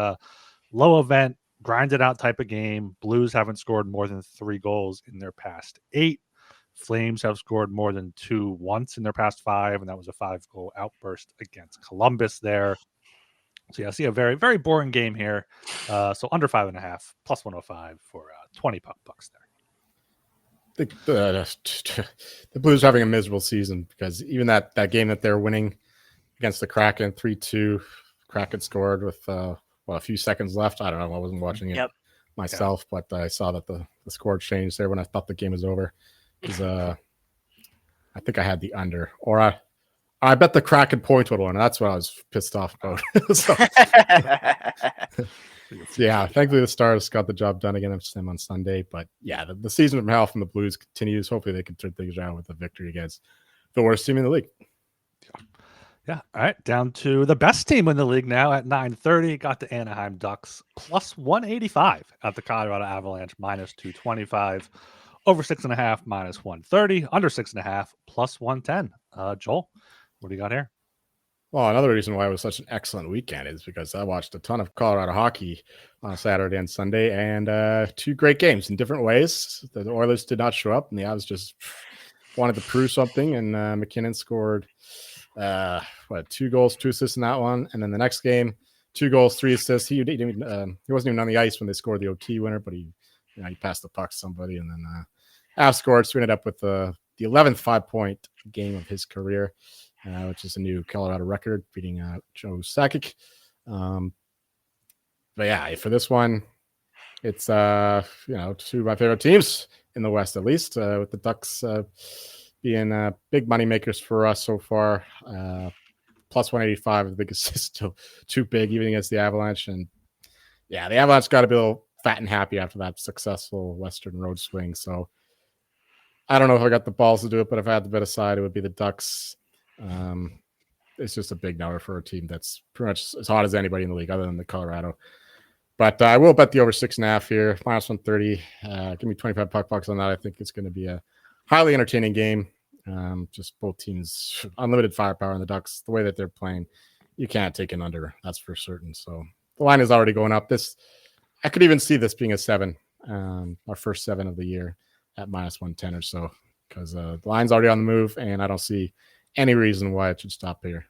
low event, grinded out type of game. Blues haven't scored more than 3 goals in their past 8. Flames have scored more than 2 once in their past 5, and that was a 5-goal outburst against Columbus there. So yeah, I see a very, very boring game here. So under 5.5, plus 105 for 20 bucks there. The Blues are having a miserable season because even that game that they're winning against the Kraken 3-2, Kraken scored with a few seconds left. I don't know. I wasn't watching it myself, but I saw that the score changed there when I thought the game was over. I think I had the under, or I bet the Kraken point total, and that's what I was pissed off about. Yeah, thankfully the Stars got the job done against them on Sunday. But yeah, the season from hell from the Blues continues. Hopefully they can turn things around with a victory against the worst team in the league. Yeah. All right. Down to the best team in the league now at 9:30. Got the Anaheim Ducks plus 185 at the Colorado Avalanche minus 225. Over 6.5 minus 130. Under 6.5 plus 110. Joel, what do you got here? Well, another reason why it was such an excellent weekend is because I watched a ton of Colorado hockey on Saturday and Sunday, and 2 great games in different ways. The Oilers did not show up, and the Avs just wanted to prove something, and McKinnon scored 2 goals, 2 assists in that one, and then the next game, 2 goals, 3 assists. He wasn't even on the ice when they scored the OT winner, but he passed the puck to somebody, and then Avs scored, so we ended up with the 11th 5-point game of his career. Which is a new Colorado record, beating Joe Sakic. But yeah, for this one, it's 2 of my favorite teams in the West, at least, with the Ducks being big money makers for us so far. Plus 185, I think it's still too big, even against the Avalanche. And yeah, the Avalanche got to be a little fat and happy after that successful Western road swing. So I don't know if I got the balls to do it, but if I had to bet aside, it would be the Ducks. It's just a big number for a team that's pretty much as hot as anybody in the league, other than the Colorado. But I will bet the over 6.5 here, minus 130. Give me 25 puck bucks on that. I think it's going to be a highly entertaining game. Just both teams, unlimited firepower in the Ducks. The way that they're playing, you can't take an under. That's for certain. So the line is already going up. I could even see this being a 7, our first 7 of the year at minus 110 or so, because the line's already on the move, and I don't see any reason why it should stop here.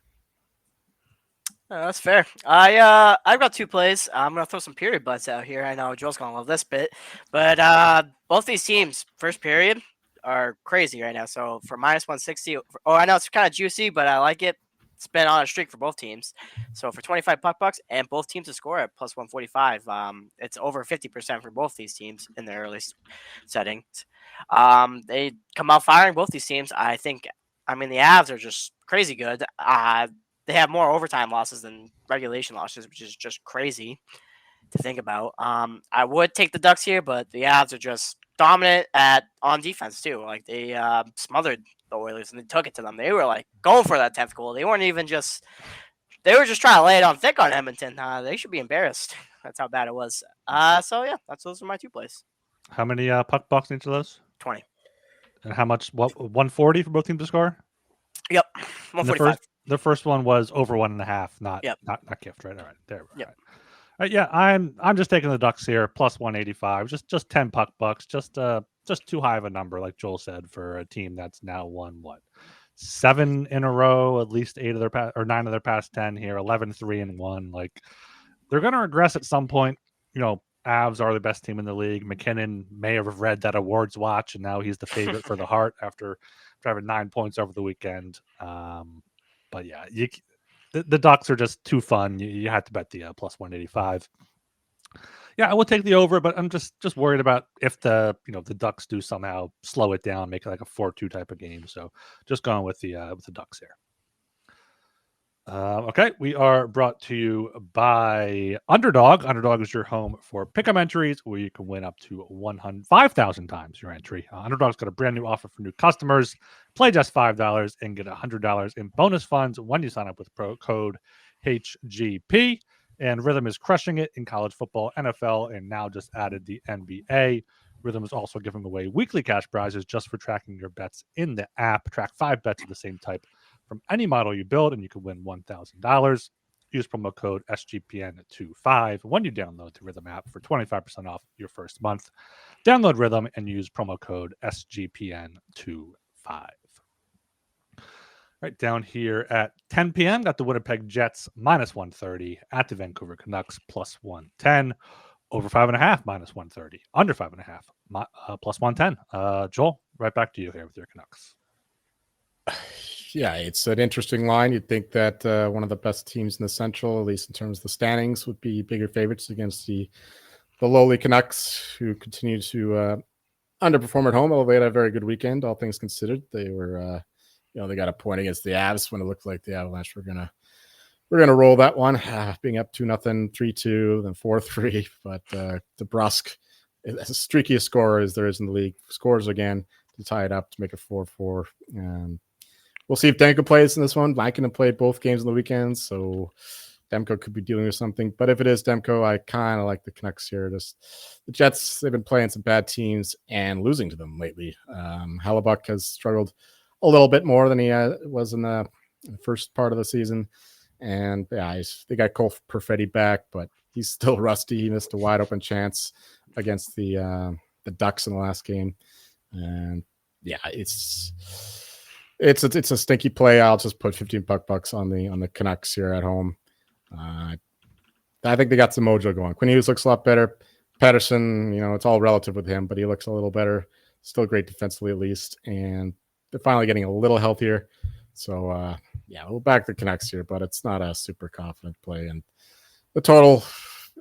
That's fair. I've got 2 plays. I'm gonna throw some period butts out here. I know Joel's gonna love this bit, but both these teams first period are crazy right now. So for minus 160, I know it's kind of juicy, but I like it. It's been on a streak for both teams. So for 25 puck bucks and both teams to score at plus 145, it's over 50% for both these teams in the early settings. They come out firing both these teams. I mean, the Avs are just crazy good. They have more overtime losses than regulation losses, which is just crazy to think about. I would take the Ducks here, but the Avs are just dominant on defense too. Like they smothered the Oilers and they took it to them. They were like going for that 10th goal. They weren't even just. They were just trying to lay it on thick on Edmonton. They should be embarrassed. That's how bad it was. So yeah, those are my 2 plays. How many puck bucks in each of those? 20. And how much? What 140 for both teams to score? Yep, 145. The first one was over 1.5, not gift, right? All right, there. Yep. Right. All right, yeah, I'm just taking the Ducks here, plus 185. Just 10 puck bucks, just too high of a number, like Joel said, for a team that's now won 7 in a row, at least 9 of their past 10 here, 11-3-1. Like they're gonna regress at some point. Avs are the best team in the league. McKinnon may have read that awards watch, and now he's the favorite for the Hart after having 9 points over the weekend. But yeah, the Ducks are just too fun. You have to bet the plus 185. Yeah, I will take the over, but I'm just worried about if the Ducks do somehow slow it down, make it like a 4-2 type of game. So just going with the Ducks here. Okay, we are brought to you by Underdog. Underdog is your home for pick'em entries where you can win up to 5,000 times your entry. Underdog's got a brand new offer for new customers. Play just $5 and get $100 in bonus funds when you sign up with pro code HGP. And Rhythm is crushing it in college football, NFL, and now just added the NBA. Rhythm is also giving away weekly cash prizes just for tracking your bets in the app. Track 5 bets of the same type from any model you build, and you can win $1,000. Use promo code SGPN25 when you download the Rhythm app for 25% off your first month. Download Rhythm and use promo code SGPN25. Right down here at 10 p.m., got the Winnipeg Jets minus 130 at the Vancouver Canucks plus 110. Over 5.5 minus 130. Under 5.5 plus 110. Joel, right back to you here with your Canucks. Yeah, it's an interesting line. You'd think that one of the best teams in the Central, at least in terms of the standings, would be bigger favorites against the lowly Canucks, who continue to underperform at home. Although they had a very good weekend, all things considered. They were, they got a point against the Avs when it looked like the Avalanche were gonna roll that one, being up 2-0, 3-2, then 4-3. But DeBrusk, as the streakiest scorer as there is in the league, scores again to tie it up to make it 4-4. We'll see if Demko plays in this one. Lankinen played both games on the weekend, so Demko could be dealing with something. But if it is Demko, I kind of like the Canucks here. The Jets, they've been playing some bad teams and losing to them lately. Hellebuck has struggled a little bit more than he was in the first part of the season. And yeah, they got Cole Perfetti back, but he's still rusty. He missed a wide open chance against the Ducks in the last game. And yeah, it's a stinky play. I'll just put 15 bucks on the Canucks here at home. I think they got some mojo going. Quinn Hughes looks a lot better. Pettersson, it's all relative with him, but he looks a little better. Still great defensively at least, and they're finally getting a little healthier. So we'll back the Canucks here, but it's not a super confident play. And the total,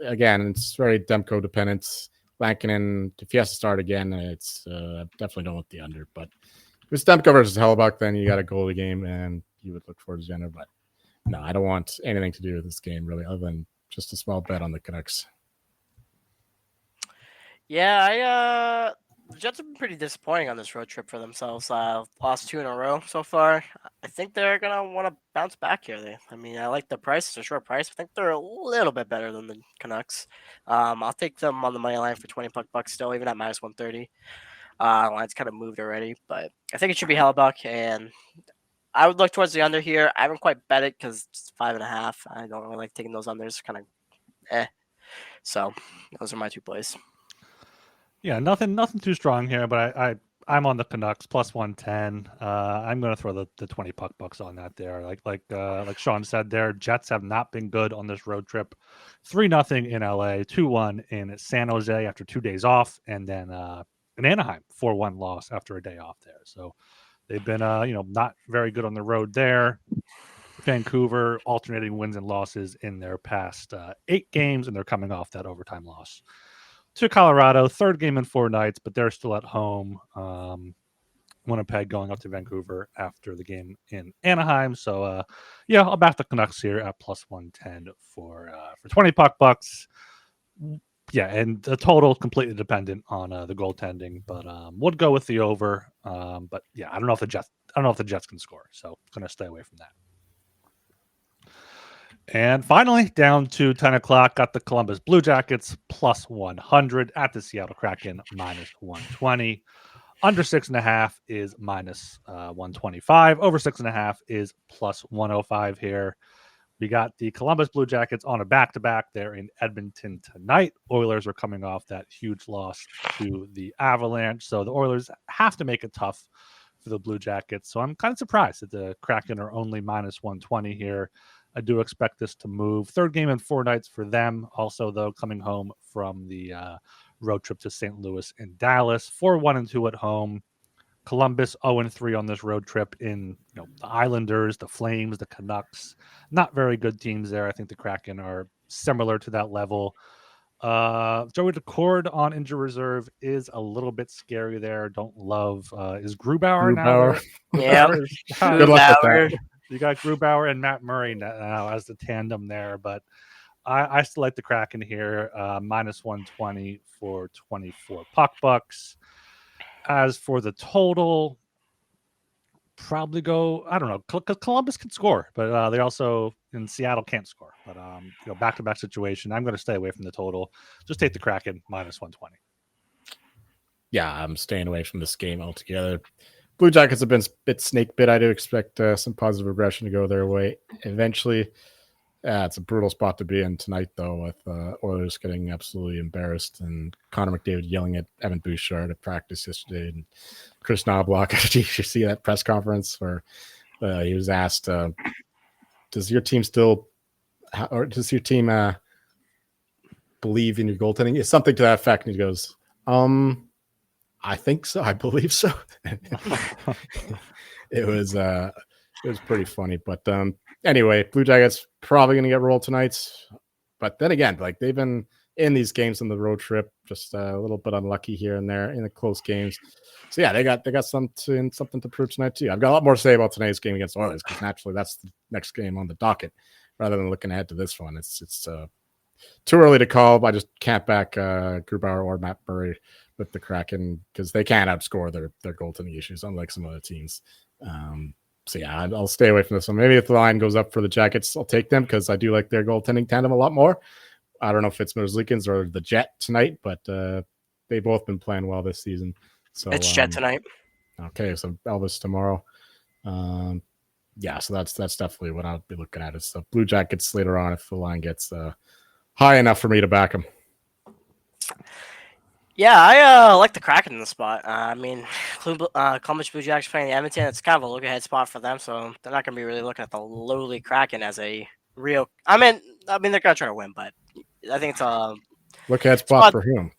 again, it's very Demko dependent. Lankinen, if he has to start again, it's definitely don't want the under. But if it's Demko versus Hellebuck, then you got a goalie game, and you would look forward to the under. But no, I don't want anything to do with this game, really, other than just a small bet on the Canucks. Yeah, the Jets have been pretty disappointing on this road trip for themselves. Lost 2 in a row so far. I think they're gonna want to bounce back here. I like the price. It's a short price. I think they're a little bit better than the Canucks. I'll take them on the money line for 20 bucks still, even at minus 130. Line's kind of moved already, but I think it should be Hellebuck, and I would look towards the under here. I haven't quite bet it because it's 5.5. I don't really like taking those unders. Kind of So those are my 2 plays. Yeah, nothing too strong here, but I'm on the Canucks plus 110. I'm going to throw the 20 bucks on that there. Like Sean said, their Jets have not been good on this road trip. 3-0 in LA, 2-1 in San Jose after 2 days off, and then in Anaheim, 4-1 loss after a day off there. So they've been not very good on the road there. Vancouver alternating wins and losses in their past 8 games, and they're coming off that overtime loss to Colorado. 3rd game in 4 nights, but they're still at home. Winnipeg going up to Vancouver after the game in Anaheim. So, I'll back the Canucks here at plus 110 for 20 bucks. Yeah, and the total completely dependent on the goaltending, but would go with the over. But yeah, I don't know if the Jets can score, so going to stay away from that. And finally, down to 10 o'clock, got the Columbus Blue Jackets plus 100 at the Seattle Kraken minus 120. Under 6.5 is minus 125. Over 6.5 is plus 105 here. We got the Columbus Blue Jackets on a back-to-back there in Edmonton tonight. Oilers are coming off that huge loss to the Avalanche, so the Oilers have to make it tough for the Blue Jackets. So I'm kind of surprised that the Kraken are only minus 120 here. I do expect this to move. 3rd game in 4 nights for them. Also, though, coming home from the road trip to St. Louis and Dallas. 4-1-2 at home. Columbus 0-3 on this road trip in the Islanders, the Flames, the Canucks. Not very good teams there. I think the Kraken are similar to that level. Joey Decord on injury reserve is a little bit scary there. Don't love. Is Grubauer now? Yeah. Good luck with that. You got Grubauer and Matt Murray now as the tandem there, but I still like the Kraken here, minus 120 for 24 bucks. As for the total, probably go, I don't know, because Columbus can score, but they also in Seattle can't score. But back-to-back situation, I'm going to stay away from the total. Just take the Kraken minus 120. Yeah, I'm staying away from this game altogether. Blue Jackets have been a bit snake bit. I do expect some positive regression to go their way eventually. It's a brutal spot to be in tonight, though, with Oilers getting absolutely embarrassed and Connor McDavid yelling at Evan Bouchard at practice yesterday. And Chris Knobloch, did you see that press conference where he was asked, does your team believe in your goaltending? It's something to that effect. And he goes, I think so. I believe so. It was pretty funny, but anyway, Blue Jackets probably going to get rolled tonight. But then again, they've been in these games on the road trip, just a little bit unlucky here and there in the close games. So yeah, they got something to prove tonight too. I've got a lot more to say about tonight's game against Oilers because naturally that's the next game on the docket, rather than looking ahead to this one. It's too early to call. I just can't back Grubauer or Matt Murray with the Kraken because they can't outscore their goaltending issues, unlike some other teams. So yeah, I'll stay away from this one. Maybe if the line goes up for the Jackets, I'll take them because I do like their goaltending tandem a lot more. I don't know if it's Merzlikins or the Jet tonight, but they've both been playing well this season. So it's Jet tonight. Okay, so Elvis tomorrow. Yeah, so that's definitely what I'll be looking at. Is the Blue Jackets later on if the line gets high enough for me to back them. Yeah, I like the Kraken in the spot. Columbus Blue Jackets playing the Edmonton. It's kind of a look-ahead spot for them, so they're not going to be really looking at the lowly Kraken as a real. I mean, they're going to try to win, but I think it's a look-ahead spot for whom?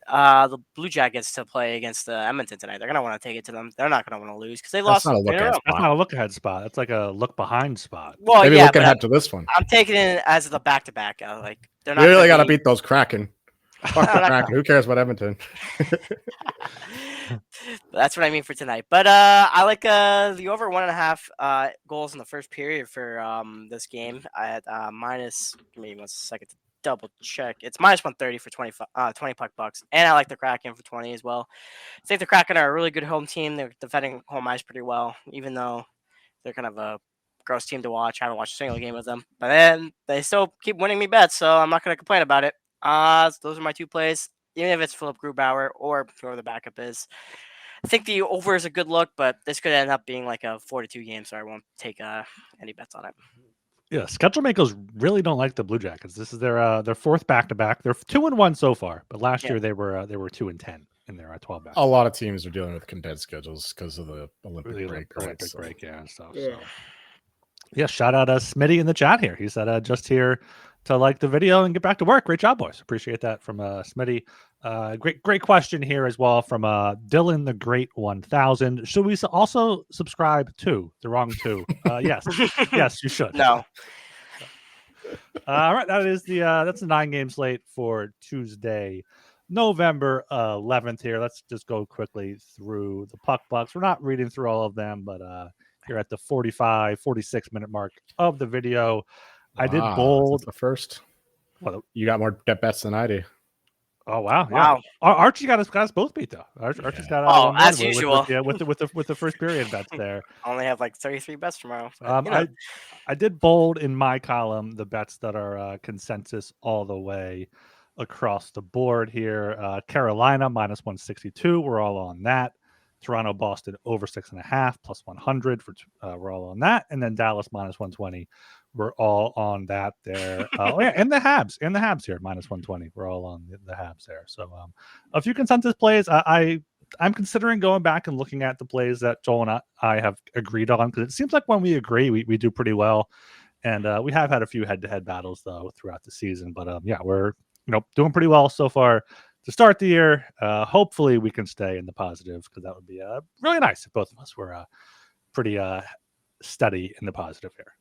The Blue Jackets to play against the Edmonton tonight. They're going to want to take it to them. They're not going to want to lose because they lost. That's not a look-ahead spot. That's like a look-behind spot. Well, maybe looking ahead to this one. I'm taking it as the back-to-back. They're not. You really got to beat those Kraken. Fuck the Kraken. Who cares about Edmonton? That's what I mean for tonight. But I like the over 1.5 goals in the first period for this game at minus. Give me 1 second to double check. It's minus 130 for 20 puck bucks, and I like the Kraken for 20 as well. I think the Kraken are a really good home team. They're defending home ice pretty well, even though they're kind of a gross team to watch. I haven't watched a single game with them, but then they still keep winning me bets, so I'm not going to complain about it. So those are my two plays, even if it's Philip Grubauer or whoever the backup is. I think the over is a good look, but this could end up being like a 4-2 game, so I won't take any bets on it. Yeah, schedule makers really don't like the Blue Jackets. This is their fourth back-to-back. They're 2-1 so far, but last year they were 2-10 in their 12 back. A lot of teams are dealing with condensed schedules because of the Olympic break. Olympic break, yeah, and stuff. Yeah. So. Yeah, shout out Smitty in the chat here. He said just here to like the video and get back to work. Great job, boys. Appreciate that from Smitty. Great question here as well from Dylan the Great 1000. Should we also subscribe to the wrong two? Yes, yes, you should. No. All right, that's the 9-game slate for Tuesday, November 11th. Here, let's just go quickly through the puck bucks. We're not reading through all of them, but you're at the 46 minute mark of the video. I did bold the first. Well, you got more bets than I do. Oh wow! Wow. Yeah. Archie got us both beat though. Archie's got as usual. With the first period bets there. I only have like 33 bets tomorrow. But, I did bold in my column the bets that are consensus all the way across the board here. Carolina minus 162. We're all on that. Toronto, Boston over 6.5 plus 100 for we're all on that, and then Dallas minus 120. We're all on that there. And the Habs here minus 120. We're all on the Habs there. So a few consensus plays. I'm considering going back and looking at the plays that Joel and I have agreed on, because it seems like when we agree, we do pretty well, and we have had a few head-to-head battles though throughout the season. But we're doing pretty well so far to start the year. Hopefully we can stay in the positive, because that would be really nice if both of us were pretty steady in the positive here.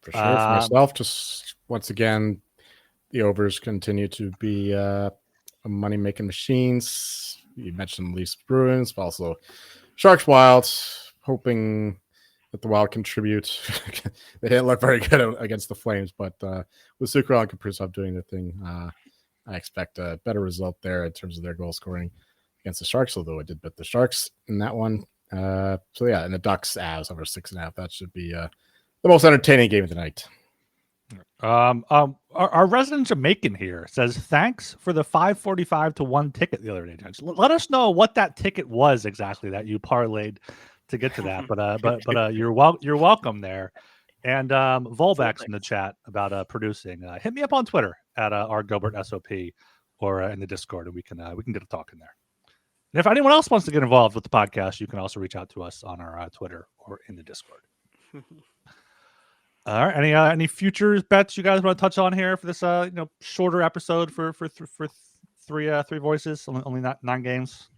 For sure. For myself, just once again, the overs continue to be money-making machines. You mentioned Leafs Bruins, but also Sharks Wild, hoping that the Wild contribute. They didn't look very good against the Flames, but with Sucrell and Kaprizov doing their thing, I expect a better result there in terms of their goal scoring against the Sharks, although I did bet the Sharks in that one. And the Ducks as over 6.5. That should be the most entertaining game of the night. Our resident Jamaican here says, thanks for the 545 to 1 ticket the other day. Let us know what that ticket was exactly that you parlayed to get to that. But you're welcome there. And Volbeck's in the chat about producing. Hit me up on Twitter at our Gilbert SOP or in the Discord, and we can get a talk in there. And if anyone else wants to get involved with the podcast, you can also reach out to us on our Twitter or in the Discord. All right. Any futures bets you guys want to touch on here for this shorter episode for three voices, only not 9 games?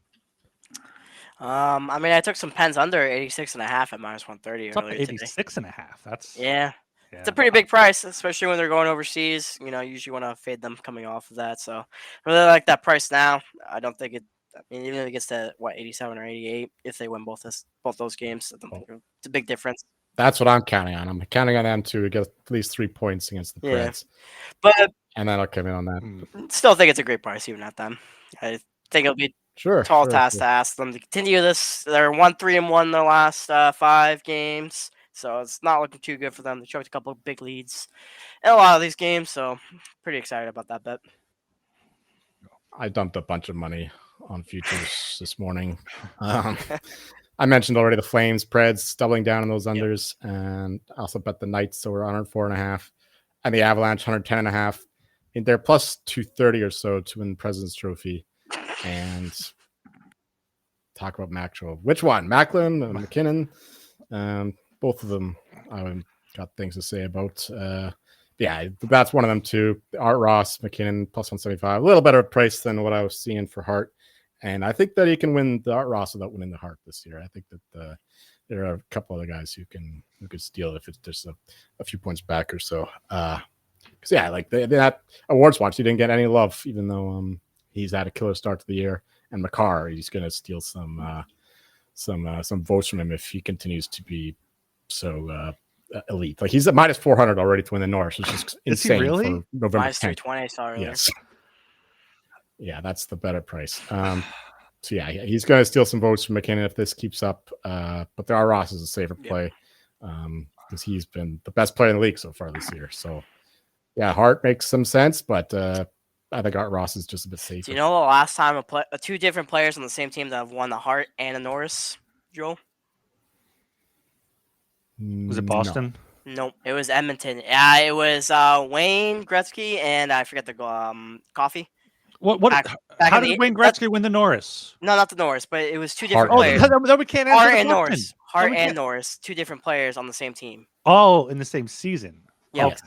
I took some Pens under 86.5 at minus 130 It's earlier up to 86.5. That's it's a pretty big price, especially when they're going overseas. Usually want to fade them coming off of that. So I really like that price now. I don't think it. Even if it gets to 87 or 88, if they win both those games, I don't think it's a big difference. That's what I'm counting on. I'm counting on them to get at least 3 points against the Preds. But and then I'll come in on that. Still think it's a great price even at them. I think it'll be tall task to ask them to continue this. They're 1-3-1 in their last 5 games, so it's not looking too good for them. They choked a couple of big leads in a lot of these games, so pretty excited about that bet. I dumped a bunch of money on futures this morning. I mentioned already the Flames, Preds, doubling down on those unders, and I also bet the Knights over 104.5, and the Avalanche 110.5. They're plus 230 or so to win the President's Trophy. And talk about Macro. Which one? Macklin and McKinnon? Both of them I've got things to say about. That's one of them too. Art Ross, McKinnon, plus 175. A little better price than what I was seeing for Hart. And I think that he can win the Art Ross without winning the Hart this year. I think that there are a couple other guys who could steal if it's just a few points back or so. That awards watch, he didn't get any love, even though he's had a killer start to the year. And Makar, he's going to steal some votes from him if he continues to be so elite. Like he's at minus 400 already to win the Norris, which is insane. really? For November Minus 10th. 320, I saw earlier. Yes. Yeah, that's the better price. So yeah, he's going to steal some votes from McKinnon if this keeps up. But there are Ross is a safer play because he's been the best player in the league so far this year. So yeah, Hart makes some sense, but I think Art Ross is just a bit safer. Do you know the last time two different players on the same team that have won the Hart and a Norris, Joel? Was it Boston? Nope, it was Edmonton. It was Wayne Gretzky and I forget the Coffee. What? Back How in did the- Wayne Gretzky win the Norris? No, not the Norris, but it was two different Hart. players. Then we can't answer Hart the and question. Norris. Hart we and can't- Norris, two different players on the same team. Oh, in the same season. Yep.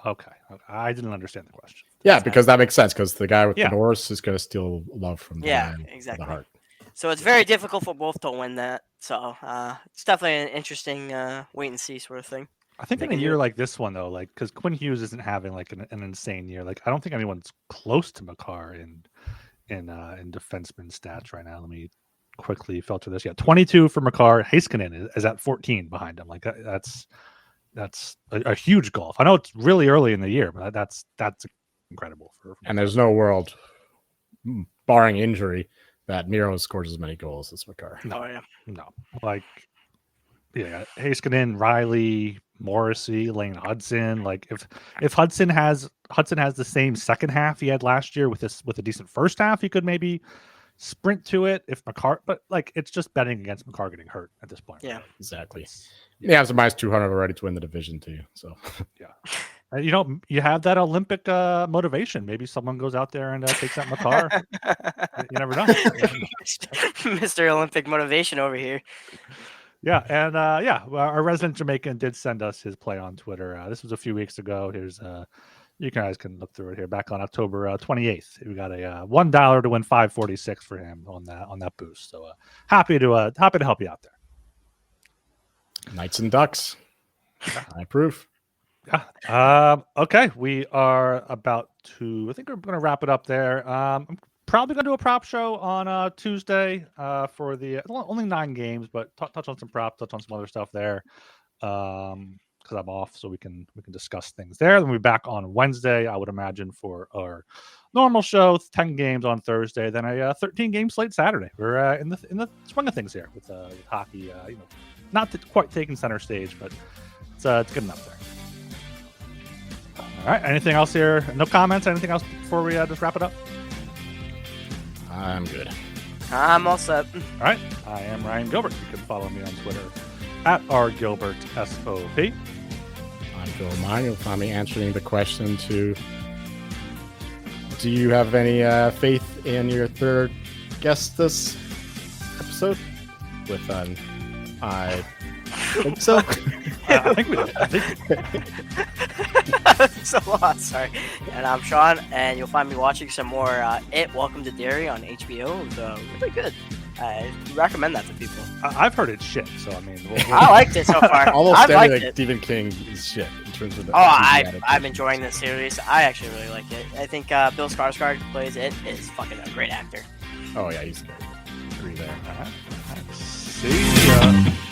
Okay. I didn't understand the question. Yeah, because that makes sense because the guy with Yeah. the Norris is going to steal love from the man with exactly. the Hart. So it's very difficult for both to win that. So it's definitely an interesting wait and see sort of thing. I think They in a can year do it. like this one though, like because Quinn Hughes isn't having like an insane year. Like I don't think anyone's close to Makar in defenseman stats right now. Let me quickly filter this. Yeah, 22 for Makar. Heiskanen is at 14 behind him. Like that's a huge gulf. I know it's really early in the year, but that's incredible. And there's no world, barring injury, that Miro scores as many goals as Makar. No, like yeah, Heiskanen, Riley, Morrissey, Lane Hudson. Like if Hudson has the same second half he had last year with a decent first half, he could maybe sprint to it. If Makar, but like it's just betting against Makar getting hurt at this point. Yeah. Right? Exactly. Yeah, it's a minus 200 already to win the division too. So You have that Olympic motivation. Maybe someone goes out there and takes out Makar. You never know. Mr. Olympic motivation over here. Yeah, and our resident Jamaican did send us his play on Twitter. This was a few weeks ago. Here's you guys can look through it here. Back on October 28th, we got a $1 to win $5.46 for him on that boost. So happy to help you out there. Knights and Ducks. I approve. Yeah. Okay, we are about to. I think we're going to wrap it up there. I'm probably going to do a prop show on Tuesday for the only 9 games, but touch on some props, touch on some other stuff there. Because I'm off, so we can discuss things there. Then we'll be back on Wednesday, I would imagine, for our normal show. 10 games on Thursday, then a 13 game slate Saturday. We're in the swing of things here with hockey. Not quite taking center stage, but it's good enough there. All right. Anything else here? No comments. Anything else before we just wrap it up? I'm good. I'm all set. All right. I am Ryan Gilbert. You can follow me on Twitter at rgilbertsop. I'm Joel Meyer. You'll find me answering the question to: do you have any faith in your third guest this episode? With I think so. I think we did. So lost, sorry. And I'm Sean, and you'll find me watching some more Welcome to Derry on HBO. It was really good. I recommend that to people. I've heard it's shit, so I mean, I liked it so far. Almost I liked everything it. Stephen King is shit in terms of the. I'm enjoying this series. I actually really like it. I think Bill Skarsgård, who plays it, is fucking a great actor. Oh yeah, he's good. Agree there. See ya.